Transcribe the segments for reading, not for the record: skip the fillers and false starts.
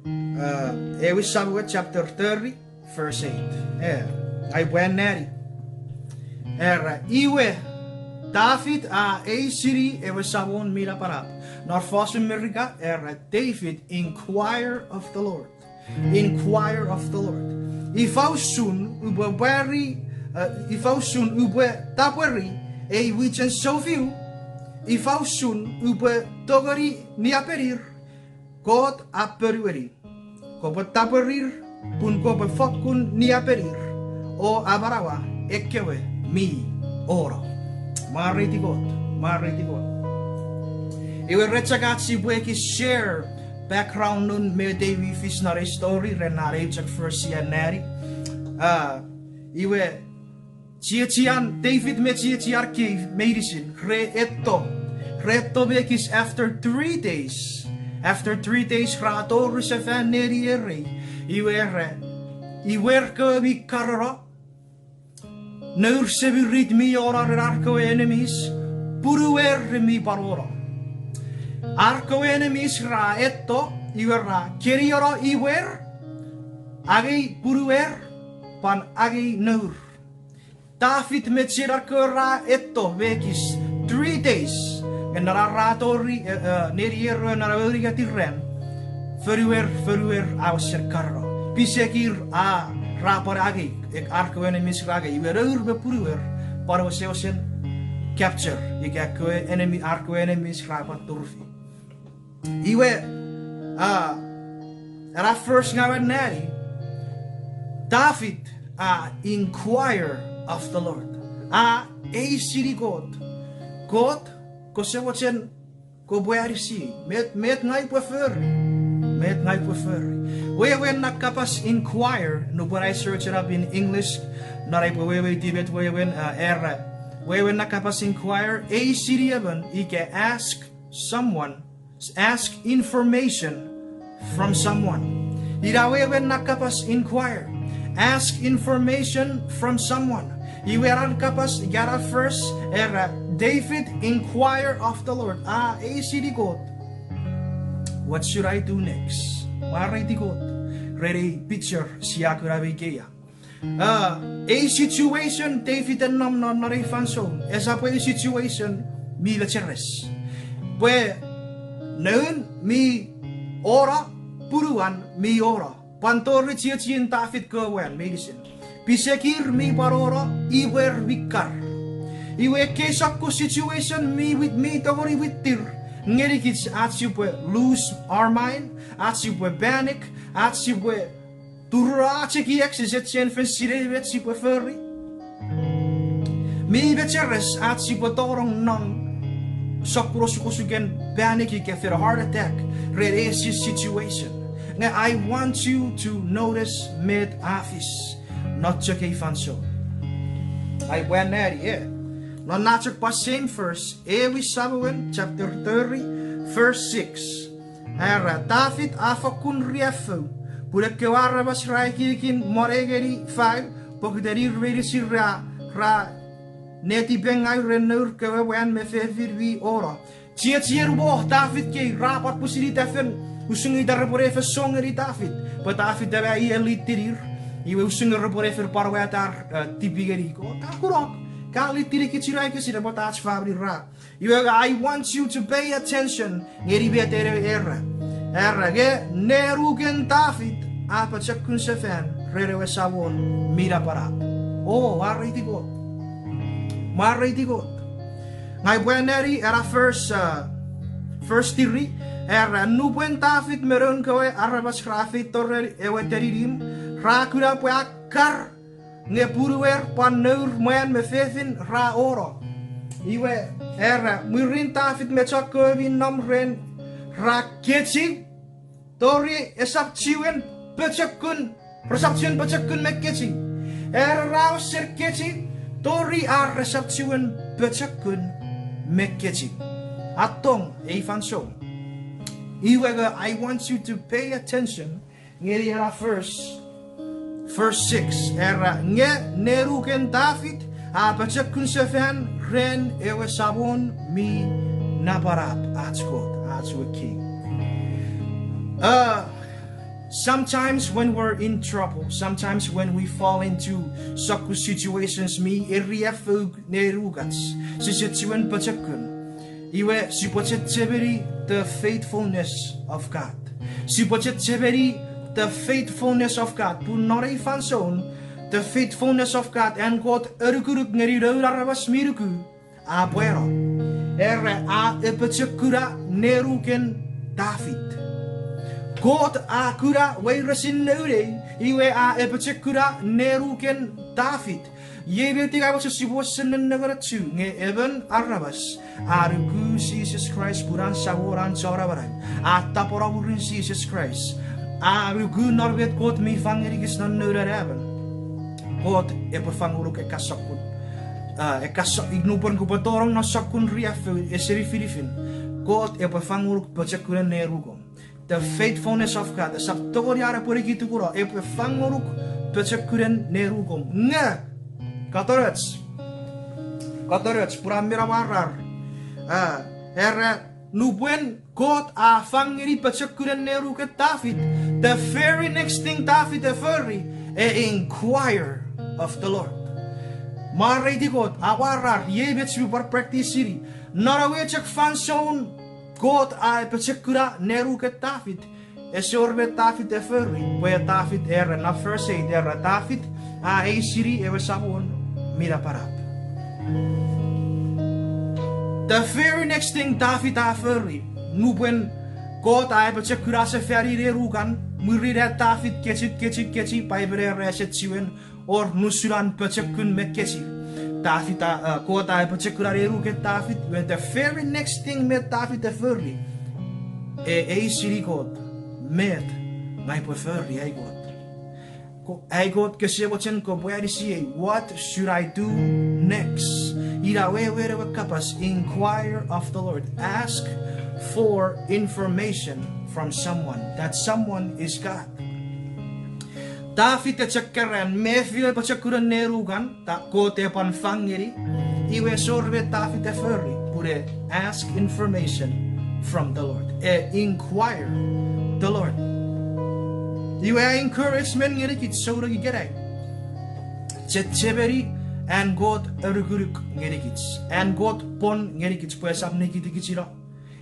Ewi Samuel chapter 30 verse 8. Ay buwan neri. Iwe David Aisini ewe Samol mira parap. Naar Fosse Amerika David inquire of the Lord. Inquire of the Lord. Ifau sun ube tapweri wichan sofiu. Ifau sun ube togori niaperir. God aperueri. Ko tapwerir kun ko fot kun niaperir. O abarawa ekewe mi oro. Mariti God. Iwe rechagat si bueki share background nun me David fish na story renare chak first ya nari. Iwe chian David me chiar cave medicine reto bekis after 3 days. After 3 days rato resevan neri ere. Iwe ke mi karara. Nur sebi rit mi ora arko enemies. Puruer mi parora. Arko enemies ra etto iwerra keriora iwer agi puruer pan agi nur. David met arko ra etto vekis 3 days en ratori nerier narawriga tirren feruer awser karro pisekir rapor agi ek arko enemies rage iwerur be puruer para wasen capture ik arko enemies rapat turfi. Iwe era first ngawen nari David inquire of the Lord. Aisini God ko se watchen ko boyari si met ngai prefer. We nakapas inquire no but I search it up in English not I we debate we nakapas inquire Aisini ban ike ask information from someone. Irawe nakapas inquire. Ask information from someone. Iweran kapas gara first David inquire of the Lord. Aisini God. What should I do next? Mariti God. Ready picture siyakura begeya. A situation David and nam na rifanso. Esa po a situation mi lecheres. Pwe noon mi ora puruan mi ora pantori chiachin David kawan medicine pisekir mi parora iwer vikar iwe kesak ko situation mi with me togori with tir ngeri kits atsi pwe lose our mind atsi pwe panic atsi pwe turra cheki exit chen fensire wet si pwe ferry mi becheres atsi pwe torong nang sakuro sukusugen panic you get a heart attack red is your situation. Now I want you to notice mid office not check a fanso. I went there not check pas same verse Ewi Samuel chapter 30 verse 6 era David afakun riefo pura kewara bas raikikin moregeri 5 pokderi redi sira ra neti bengai renur kewen me fevir vi ora chier wo David ke rapat pusiri tafen usungi darapore fe songeri David but David dabai elitirir iwe usungi rapore fe parwatar tipigeri ko takurok kali tiri kichirai ke sira botats fabri ra I want you to pay attention ngeri betere era ge nerugen David apa chakun sefen rerewe sawon mira para wariti ko Mariti God. Ngai bueneri era first tiri era nubuen David meron kowe arabas grafit torre ewe teririm rakura po akar nge puruer panur men me fefin ra oro. Iwe era murin David me chakko vin namren raketsi tori esap chiwen pechakun resapchen pechakun meketsi era raus serketsi Tori reception pechakun meketsi. Atong efanso. Iwega I want you to pay attention. Ngeri era verse 6 era nge neruken David pechakun seven ren ewe sabon mi naparap. That's God. That's what king. Sometimes when we're in trouble, sometimes when we fall into saku situations, mi eriafug nerugats, sisituan pachakun, iwe supocheteberi the faithfulness of God. Supocheteberi the faithfulness of God. Tu nore fanson, the faithfulness of God, and God eruguruk ngerirarabas miruku, abuero, a epachakura neruken David. God akura weirasin neure, iwe a epachakura neruken David. Yebetika was a sibosan and never two, ne even Arabas, Arugu Jesus Christ, Puran Saworan Sorabaran, Ataporaburin Jesus Christ, Arugu Norbet God me fangerigis non nura heaven. God epafanguruk a kasakun, a kasak ignupan kupatorong na sakun riafu, a serifilifin. God epafanguruk pachakura nerugum. The faithfulness of God, the Saptoriara Purikitukura, epafanguruk pachakuran nerugum. Nga Katorets, Puramira Warar, Nubwen, God, a fangiri pachakuran neruka David. The very next thing David the furry, inquire of the Lord. Maray di God, awarar, yebets we were practice city. Not a wechak fanson, God, a pachakura neruka David. Esorbe David the furry, where David era, not first say there, David, Aisini, ever someone. Lapalap. The very next thing David aferi, nubwen God ay pachakura sa ferry rerugan, murida David ketchit, paibere reset siwen, or nusuran pachakun mekesi. David God ay pachakura reruget David, when the very next thing met David aferi, Aisini God met my preferry ay God. I got Kesewachan Kobwerisi, what should I do next? Inquire of the Lord. Ask for information from someone. That someone is God. David chakaran mefil pachakuran nerugan, ta kote pan fangiri, iwe sorbe David eferi, pure ask information from the Lord. Inquire the Lord. You are encouragement ngerikit so you get it. Cheteberi and God eruguruk ngerikits and God pon ngerikits puesap nikitikichiro.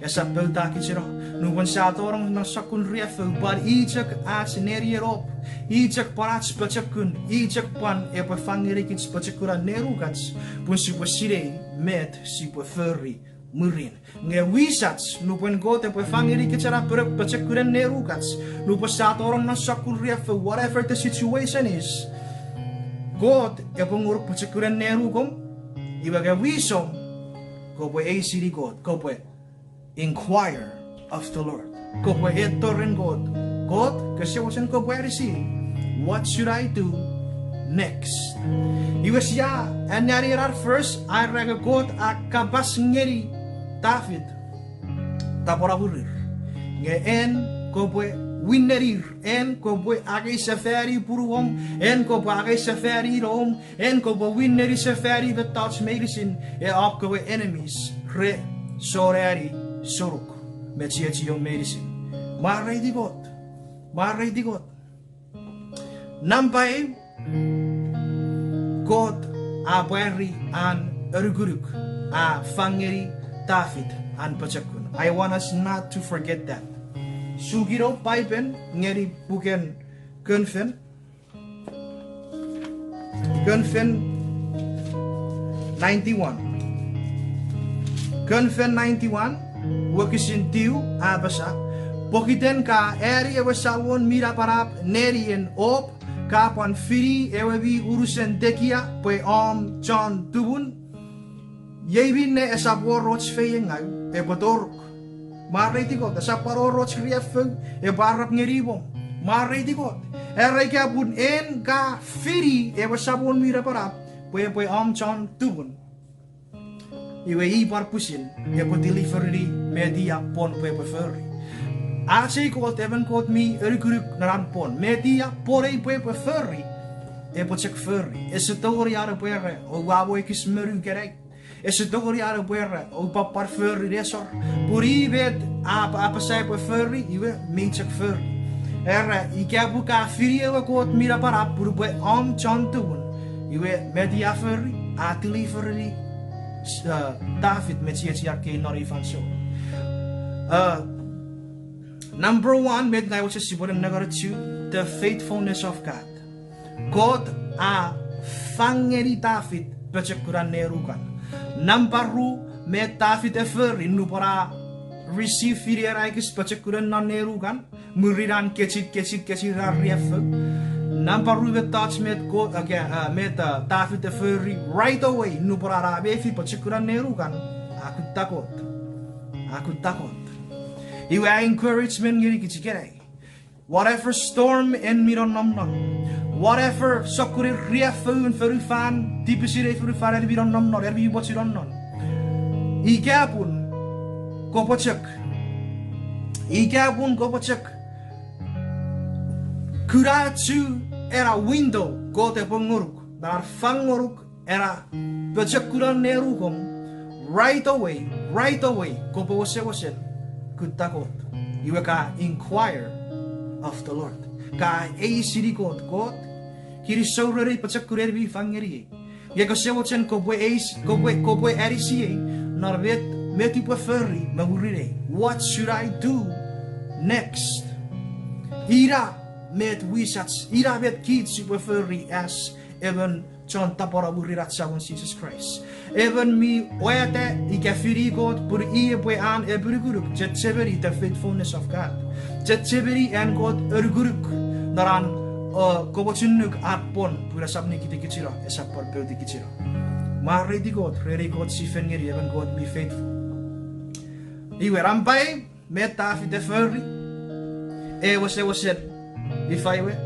Esap beltakichiro. No one satorong nasakun riefel, but ijak as nerierop, ijak parats pachakun, ijak pan epafangirikits pachakura nerugats, punsipasire met sipaferi. Murin. Nge wisats, nupen God en pefangiri kichara peruk pachakuren nerukats, nupasat orang nasakul for whatever the situation is. God epanguruk pachakuren nerugum, ibaga wisom, go by Aisini God, go by inquire of the Lord, go by etoren God. God, kasi wasan ko by receiving. What should I do next? He was and narirar first, I rega God a kabas ngeri David taporaburir. Nge en kope winnerir, en kope agay safari puruom, en kope agay safari rom, en kope winneri safari betouch medicine, opkope enemies, re sorari soruk, met your medicine. Maray di God. Nampay God abari an eruguruk, a fangeri David and pachakun. I want us not to forget that. Sugiro paipen ngeri buken gunfen 91. Gunfen 91 wakisin tiu abasa pokiten ka eri ewasawon miraparap nerien op kapan firi ewebi urusen dekia pe om John tubun Yevin ne esapor roch feyengay e bodoruk. Maray digot esapor roch riefeng e barap ngeribom. Maray digot eray ka bun en ka firi e wasabon mira parap pwe am John tubun. Iwe I parpusin e po delivery media pon pwe ferry. Asay ko even kot mi erguruk naran pon media pore pwe ferry e po check ferry. Esetori ara pwe o wawo ikis meru gerek. Esetori ara pwe o papar ferry resor. Puri bet apa say pwe ferry iwe mi check ferry. Ika buka firie kot mira para purbe chantun. Iwe mediaferi atili feri David metia ke nori fanso. Number 1 med ngai wachsi bodan nagar 2 the faithfulness of God. God a fangeri David pechekuran nerukan. Namparu met David eferi nupara receive firie raikis pechekuran nan nerukan. Muriran kecil rief. Namparu met touch met God again met David eferi right away nupara befi pechekuran nerukan. Aku takut. Iwe encouragement ngiri kichikere. Whatever storm en miron whatever sokuri riefun ferufan tipesire ferufan er miron nomnon er bi bochiron non. Ikapun kopocek. Kurachu era window gote penguruk. Dar fanguruk era pechekuran nerukom. Right away kopo wase kutakot. Iwe ka inquire of the Lord. Ka Aisini God, kiri saurari pachakure bi fangeri. Ye ko sewochen ko boy erisi narvet meti peferi magurire. What should I do next? Ira met wisats, ira met kids peferi as even John tapora burirat sawan Jesus Christ. Even me oete ikafiri God pur ie boy an eburuguruk jetseberi the faithfulness of God. Jetseberi and God urguruk naran kobochunuk atpon pura sabni kiti kichira esapor beauty kichira. Ready God si fengeri even God be faithful. Iwe rampai meta fit the furry. Was if I were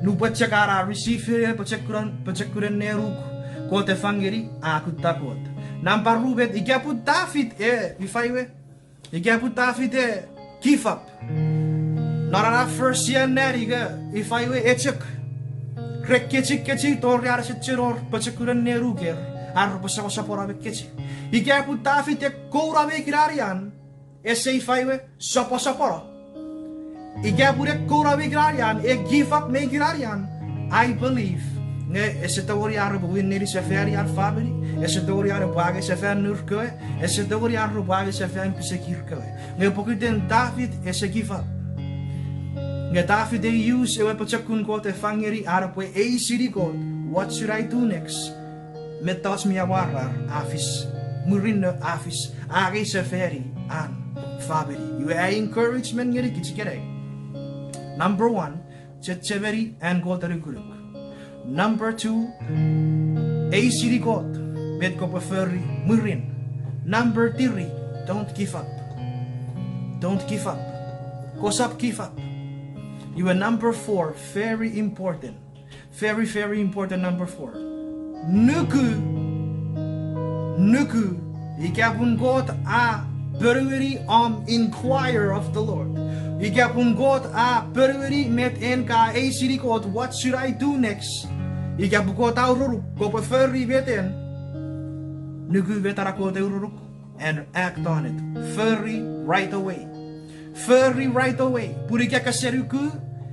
nu pachakara receive pachekuran neruk kote fangeri aku takut. Nampar rubet igaput David ifaiwe igaput David give up. Narana first year neriga ifaiwe echek krek kecik toriar sechiror pachekuran neruker ar pasapasa pora bekeci. Igaput David koura bekirarian ifaiwe sapasapora. Igapure koura bekirarian give up mekirarian. I believe esetoriare buin neri seferi ar family esetoriare buage sefer nurke esetoriare buage sefer pisekirke nge pokiten David give up nge David use ewe pachakun God fangeri arapwe Aisini God. What should I do next? Metas mi awarar afis murinne afis age seferi an family. You encouragement ngeri kichikere. Number 1 cheveri and God reguruk. Number 2, Aisini God, met ko preferi murin. Number 3, don't give up. Don't give up. Kosap give up. You are number 4, very important. Very important number 4. Nuku, ikapun God a brewery inquire of the Lord. Ikapun God a brewery met enka Aisini God, what should I do next? Ikapukot aururuk, ko preferi weten. Nuku wetarakot aururuk and act on it. Very right away. Purika kaseruku,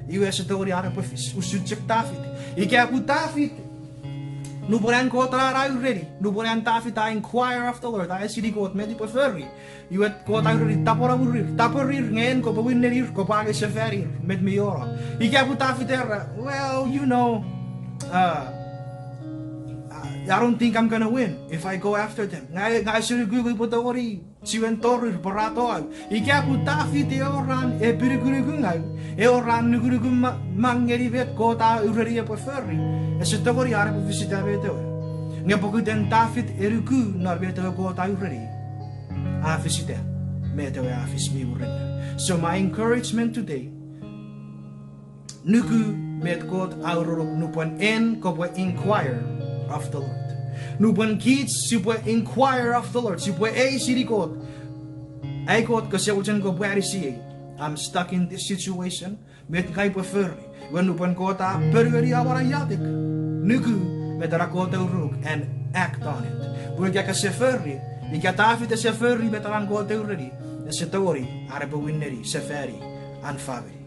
iwe setori ara pefis. Usujek David. Ikapu David. Nuboran kota ready. Nuboran David I inquire of the Lord. I see the God medi preferi. You had kota ready. Taporir ngen ko pawinnerir ko pagi severir med miora. Ikapu David era. Well, you know. I don't think I'm gonna win if I go after them. Ngai suru gugu potawari siwentorir barato. Ikapu David eoran epirigugungai. Eoran nugurugum mangeri vet kota ureri preferi. Esetawari ara visita veto. Ngapokuten David erugu nar veto kota ureri. A visita meto afis mi uren. So my encouragement today. Nuku met God aurorok nupan en ko inquire of the Lord. Nupan kids supwe inquire of the Lord. Supwe Aisini God. Ay God kasi ujan ko buhari siya. I'm stuck in this situation. Met kay prefer. When nupan kota perweri awara yatik. Nuku met rakota uruk and act on it. Buya ka seferi. Ika David seferi met arang kota uredi. Setori arabe winneri seferi and favori.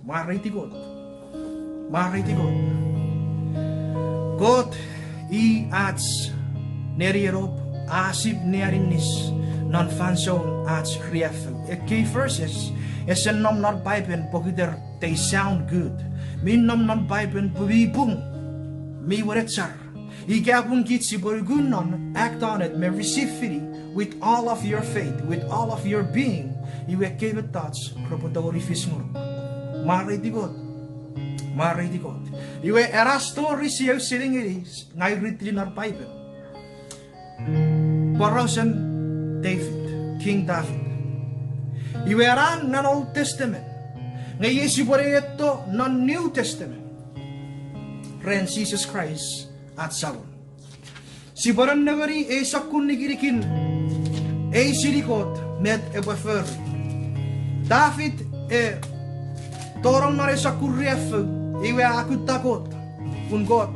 Mariti God. Mariti God. God I ats nerierop asib nerinis non fanson ats riefel. A key verses is a nom not Bible pokiter they sound good. Min nom not Bible pubi boom. Mi waretsar. Igapun kitsi borgunon act on it may receive it with all of your faith, with all of your being. You gave it thoughts. Kropotori fismur. Mariti God. Mariti God. You era stories you sitting it is. Ngay written our Bible. Parasan David, King David. You era non Old Testament. Ngay Yesu ito non New Testament. Ren Jesus Christ at Samol. Si baran nagari e sakun nigirikin e silikot med ebafer. David torang nare sakurref iwe akut takot un God